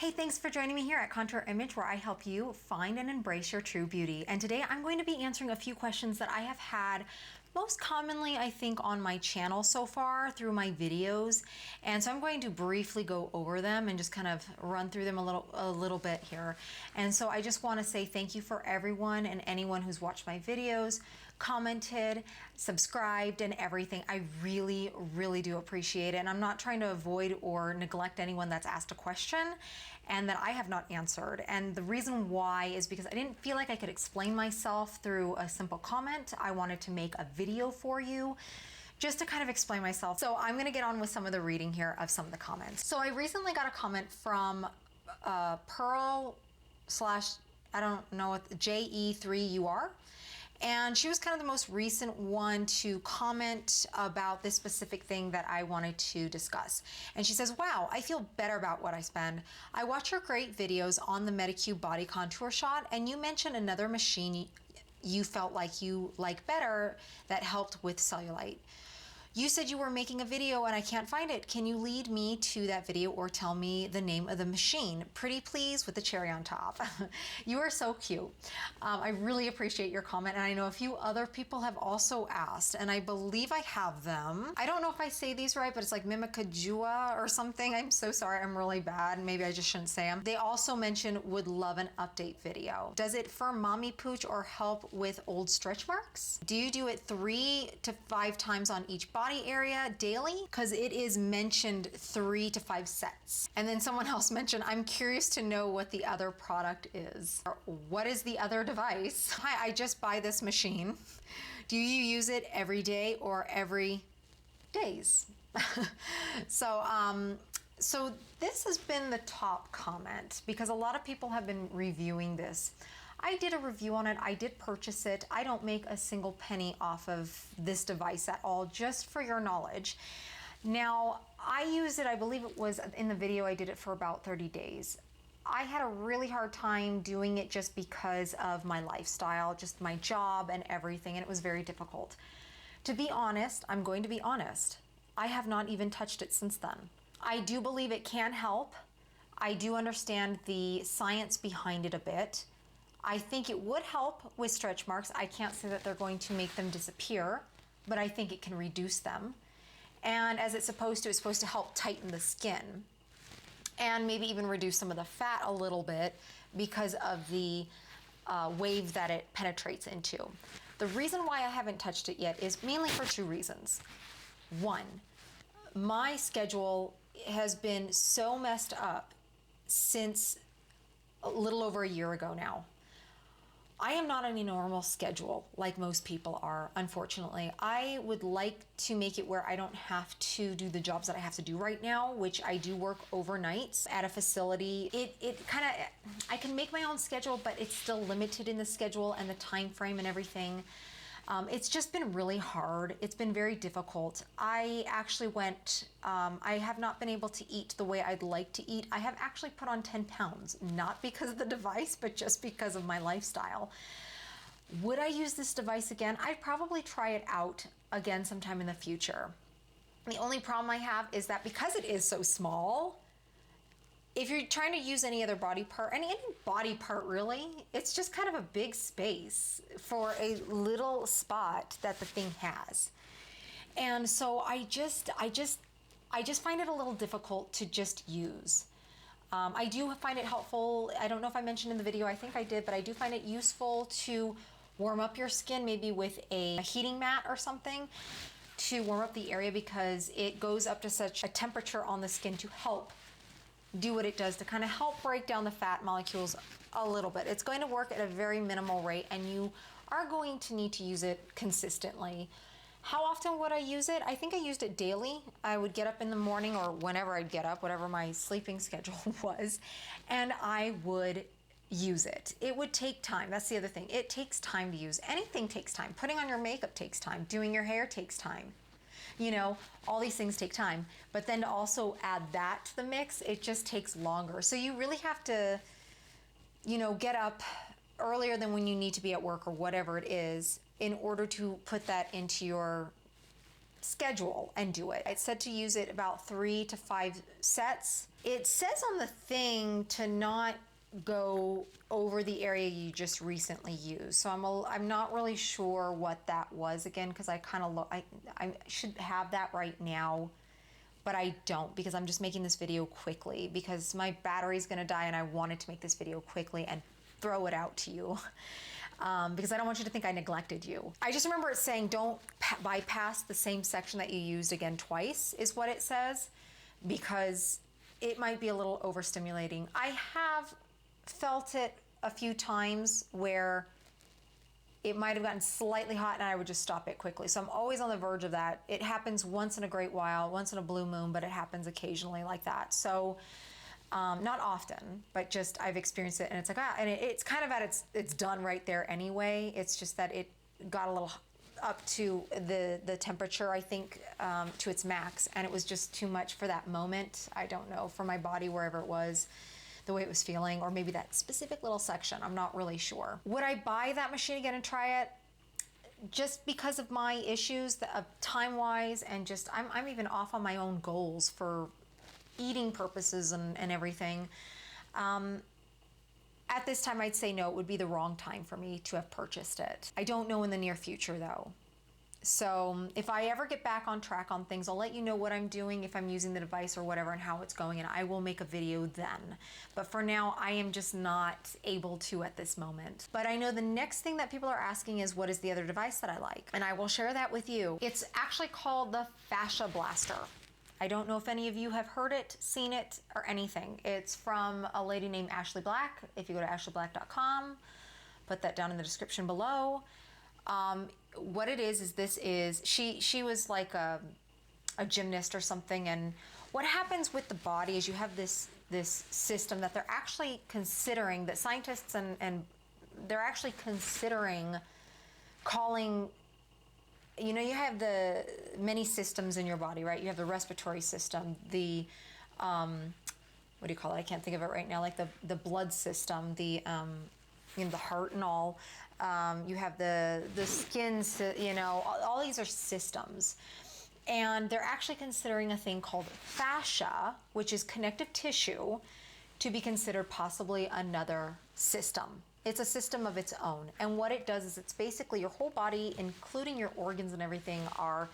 Hey, thanks for joining me here at Contour Image, where I help you find and embrace your true beauty. And today I'm going to be answering a few questions that I have had most commonly, I think, on my channel so far through my videos. And so I'm going to briefly go over them and just kind of run through them a little bit here. And so I just want to say thank you for everyone and anyone who's watched my videos, commented, subscribed, and everything. I really, really do appreciate it. And I'm not trying to avoid or neglect anyone that's asked a question and that I have not answered. And the reason why is because I didn't feel like I could explain myself through a simple comment. I wanted to make a video for you just to kind of explain myself. So I'm gonna get on with some of the reading here of some of the comments. So I recently got a comment from Pearl / I don't know what, JE3UR. And she was kind of the most recent one to comment about this specific thing that I wanted to discuss. And she says, wow, I feel better about what I spend. I watch your great videos on the Medicube Body Contour Shot, and you mentioned another machine you felt like you like better that helped with cellulite. You said you were making a video and I can't find it. Can you lead me to that video or tell me the name of the machine? Pretty please, with the cherry on top. You are so cute. I really appreciate your comment, and I know a few other people have also asked, and I believe I have them. I don't know if I say these right, but it's like Mimikajua or something. I'm so sorry, I'm really bad. Maybe I just shouldn't say them. They also mentioned would love an update video. Does it for mommy pooch or help with old stretch marks? Do you do it 3 to 5 times on each body area daily? Because it is mentioned 3 to 5 sets. And then someone else mentioned, I'm curious to know what the other product is. Or what is the other device? Hi, I just buy this machine. Do you use it every day or every days? So this has been the top comment because a lot of people have been reviewing this. I did a review on it, I did purchase it. I don't make a single penny off of this device at all, just for your knowledge. Now, I used it, I believe it was in the video, I did it for about 30 days. I had a really hard time doing it just because of my lifestyle, just my job and everything, and it was very difficult. To be honest, I'm going to be honest, I have not even touched it since then. I do believe it can help. I do understand the science behind it a bit. I think it would help with stretch marks. I can't say that they're going to make them disappear, but I think it can reduce them. And as it's supposed to help tighten the skin and maybe even reduce some of the fat a little bit because of the wave that it penetrates into. The reason why I haven't touched it yet is mainly for 2 reasons. One, my schedule has been so messed up since a little over a year ago now. I am not on a normal schedule like most people are, unfortunately. I would like to make it where I don't have to do the jobs that I have to do right now, which I do work overnights at a facility. I can make my own schedule, but it's still limited in the schedule and the time frame and everything. It's just been really hard. It's been very difficult. I actually I have not been able to eat the way I'd like to eat. I have actually put on 10 pounds, not because of the device, but just because of my lifestyle. Would I use this device again? I'd probably try it out again sometime in the future. The only problem I have is that because it is so small, if you're trying to use any other body part, any body part really, it's just kind of a big space for a little spot that the thing has. And so I just find it a little difficult to just use. I do find it helpful. I don't know if I mentioned in the video, I think I did, but I do find it useful to warm up your skin, maybe with a heating mat or something, to warm up the area because it goes up to such a temperature on the skin to help do what it does to kind of help break down the fat molecules a little bit. It's going to work at a very minimal rate, and you are going to need to use it consistently. How often would I use it? I think I used it daily. I would get up in the morning or whenever I'd get up, whatever my sleeping schedule was, and I would use it. It would take time. That's the other thing. It takes time to use. Anything takes time. Putting on your makeup takes time. Doing your hair takes time. You know, all these things take time, but then to also add that to the mix, it just takes longer. So you really have to, you know, get up earlier than when you need to be at work or whatever it is in order to put that into your schedule and do it. It said to use it about 3 to 5 sets. It says on the thing to not go over the area you just recently used. So I'm not really sure what that was again, because I kind of I should have that right now, but I don't, because I'm just making this video quickly because my battery's gonna die and I wanted to make this video quickly and throw it out to you. Because I don't want you to think I neglected you. I just remember it saying don't bypass the same section that you used again twice, is what it says, because it might be a little overstimulating. I have felt it a few times where it might have gotten slightly hot and I would just stop it quickly. So I'm always on the verge of that. It happens once in a great while, once in a blue moon, but it happens occasionally like that. So not often, but just I've experienced it, and it's like, and it's kind of at it's done right there anyway. It's just that it got a little up to the temperature, I think, to its max, and it was just too much for that moment. I don't know, for my body, wherever it was, the way it was feeling, or maybe that specific little section. I'm not really sure. Would I buy that machine again and try it? Just because of my issues, time-wise, and just I'm even off on my own goals for eating purposes and everything. At this time, I'd say no, it would be the wrong time for me to have purchased it. I don't know in the near future though. So if I ever get back on track on things, I'll let you know what I'm doing, if I'm using the device or whatever, and how it's going, and I will make a video then. But for now, I am just not able to at this moment. But I know the next thing that people are asking is, what is the other device that I like? And I will share that with you. It's actually called the Fascia Blaster. I don't know if any of you have heard it, seen it, or anything. It's from a lady named Ashley Black. If you go to ashleyblack.com, put that down in the description below. What it is she was like a gymnast or something, and what happens with the body is you have this system that they're actually considering, that scientists and they're actually considering calling. You know, you have the many systems in your body, right? You have the respiratory system, the what do you call it? I can't think of it right now. Like the blood system, the you know, the heart and all. You have the skin, you know, all these are systems. And they're actually considering a thing called fascia, which is connective tissue, to be considered possibly another system. It's a system of its own. And what it does is it's basically your whole body, including your organs and everything, are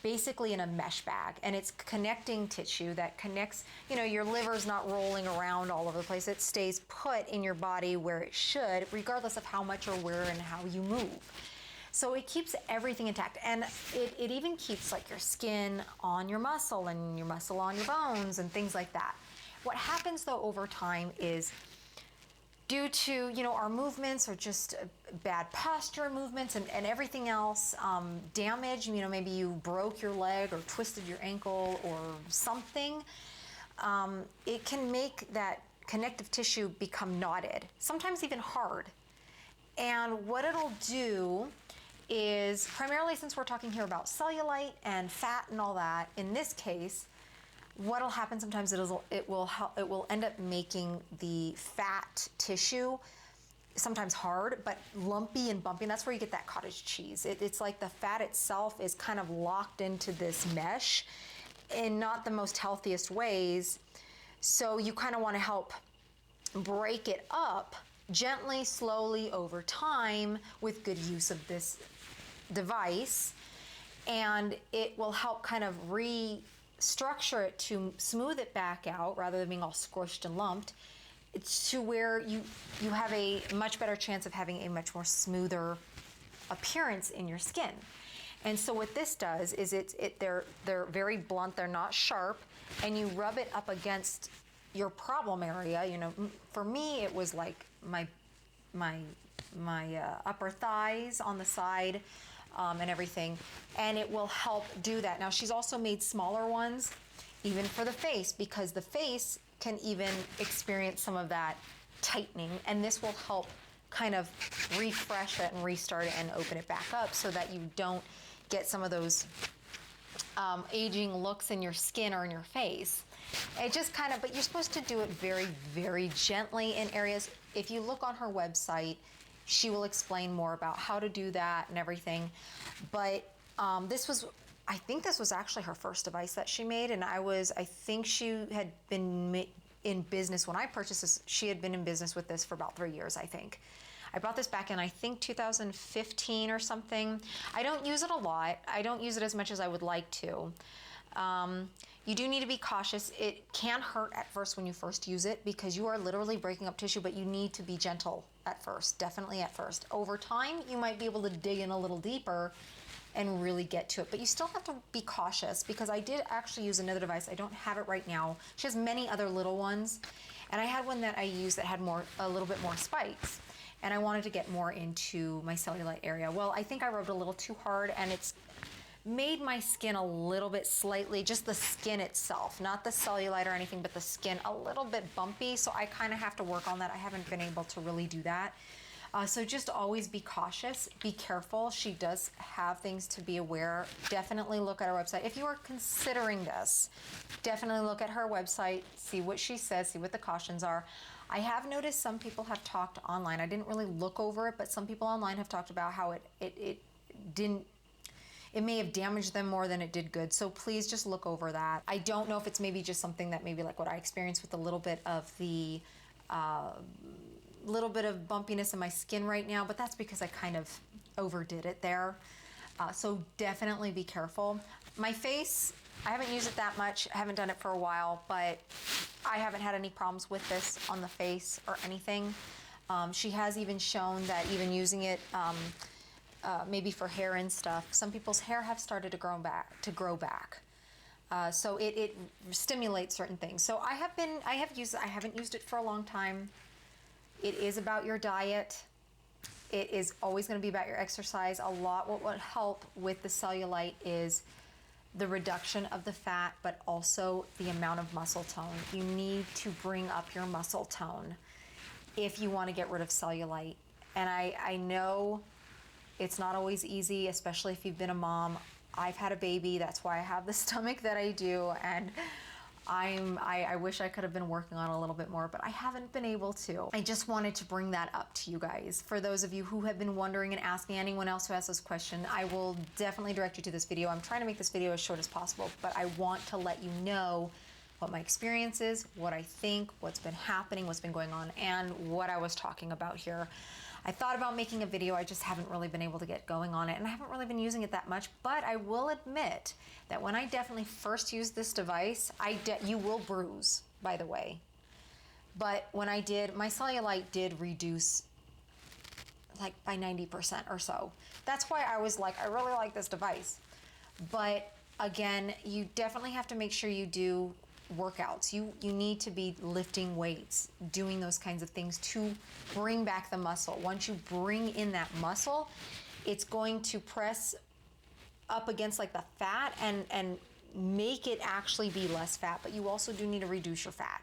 basically in a mesh bag, and it's connecting tissue that connects, you know, your liver's not rolling around all over the place. It stays put in your body where it should, regardless of how much or where and how you move. So it keeps everything intact, and it even keeps like your skin on your muscle and your muscle on your bones and things like that. What happens though over time is, due to, you know, our movements or just bad posture movements and everything else, damage, you know, maybe you broke your leg or twisted your ankle or something, it can make that connective tissue become knotted, sometimes even hard. And what it'll do is, primarily since we're talking here about cellulite and fat and all that, in this case, what'll happen sometimes it will end up making the fat tissue sometimes hard, but lumpy and bumpy. And that's where you get that cottage cheese. It's like the fat itself is kind of locked into this mesh in not the most healthiest ways. So you kind of want to help break it up gently, slowly over time with good use of this device. And it will help kind of restructure it to smooth it back out rather than being all squished and lumped. It's to where you have a much better chance of having a much more smoother appearance in your skin. And so what this does is they're very blunt, they're not sharp, and you rub it up against your problem area. You know, for me it was like my upper thighs on the side and everything, and it will help do that. Now she's also made smaller ones even for the face, because the face can even experience some of that tightening, and this will help kind of refresh it and restart it and open it back up so that you don't get some of those aging looks in your skin or in your face. It just kind of, but you're supposed to do it very, very gently in areas. If you look on her website, she will explain more about how to do that and everything. But this was I think this was actually her first device that she made, and I think she had been in business when I purchased this. She had been in business with this for about 3 years, I think. I bought this back in, I think, 2015 or something. I don't use it a lot. I don't use it as much as I would like to. You do need to be cautious. It can hurt at first when you first use it because you are literally breaking up tissue, but you need to be gentle at first, definitely at first. Over time, you might be able to dig in a little deeper and really get to it, but you still have to be cautious because I did actually use another device. I don't have it right now. She has many other little ones, and I had one that I used that had a little bit more spikes, and I wanted to get more into my cellulite area. Well, I think I rubbed a little too hard, and it's made my skin a little bit slightly, just the skin itself, not the cellulite or anything, but the skin a little bit bumpy. So I kind of have to work on that. I haven't been able to really do that. So just always be cautious, be careful. She does have things to be aware. Definitely look at her website. If you are considering this, definitely look at her website, see what she says, see what the cautions are. I have noticed some people have talked online. I didn't really look over it, but some people online have talked about how it may have damaged them more than it did good. So please just look over that. I don't know if it's maybe just something that maybe like what I experienced with a little bit of the little bit of bumpiness in my skin right now, but that's because I kind of overdid it there. So definitely be careful. My face, I haven't used it that much. I haven't done it for a while, but I haven't had any problems with this on the face or anything. She has even shown that even using it maybe for hair and stuff, some people's hair have started to grow back. So it stimulates certain things. So I haven't used it for a long time. It is about your diet. It is always going to be about your exercise. A lot what would help with the cellulite is the reduction of the fat, but also the amount of muscle tone. You need to bring up your muscle tone if you want to get rid of cellulite. And I know it's not always easy, especially if you've been a mom. I've had a baby, that's why I have the stomach that I do, and I wish I could have been working on it a little bit more, but I haven't been able to. I just wanted to bring that up to you guys. For those of you who have been wondering and asking, anyone else who has this question, I will definitely direct you to this video. I'm trying to make this video as short as possible, but I want to let you know what my experience is, what I think, what's been happening, what's been going on, and what I was talking about here. I thought about making a video, I just haven't really been able to get going on it, and I haven't really been using it that much, but I will admit that when I definitely first used this device, you will bruise, by the way. But when I did, my cellulite did reduce like by 90% or so. That's why I was like, I really like this device. But again, you definitely have to make sure you do workouts. You need to be lifting weights, doing those kinds of things to bring back the muscle. Once you bring in that muscle, it's going to press up against like the fat and make it actually be less fat, but you also do need to reduce your fat.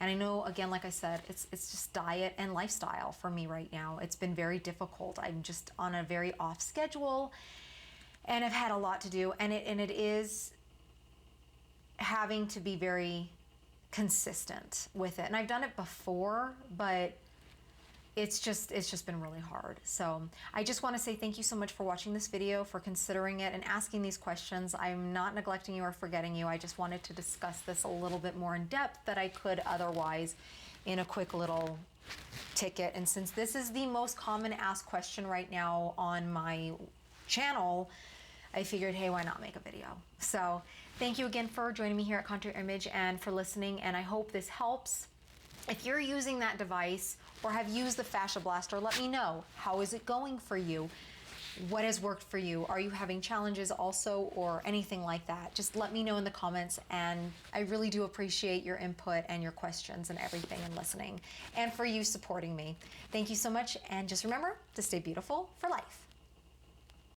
And I know, again, like I said, it's just diet and lifestyle for me right now. It's been very difficult. I'm just on a very off schedule and I've had a lot to do, and it is having to be very consistent with it. And I've done it before, but it's just been really hard. So I just want to say thank you so much for watching this video, for considering it and asking these questions. I'm not neglecting you or forgetting you. I just wanted to discuss this a little bit more in depth than I could otherwise in a quick little ticket. And since this is the most common asked question right now on my channel, I figured, hey, why not make a video? So thank you again for joining me here at Contour Image and for listening, and I hope this helps. If you're using that device or have used the Fascia Blaster, let me know. How is it going for you? What has worked for you? Are you having challenges also or anything like that? Just let me know in the comments, and I really do appreciate your input and your questions and everything and listening, and for you supporting me. Thank you so much, and just remember to stay beautiful for life.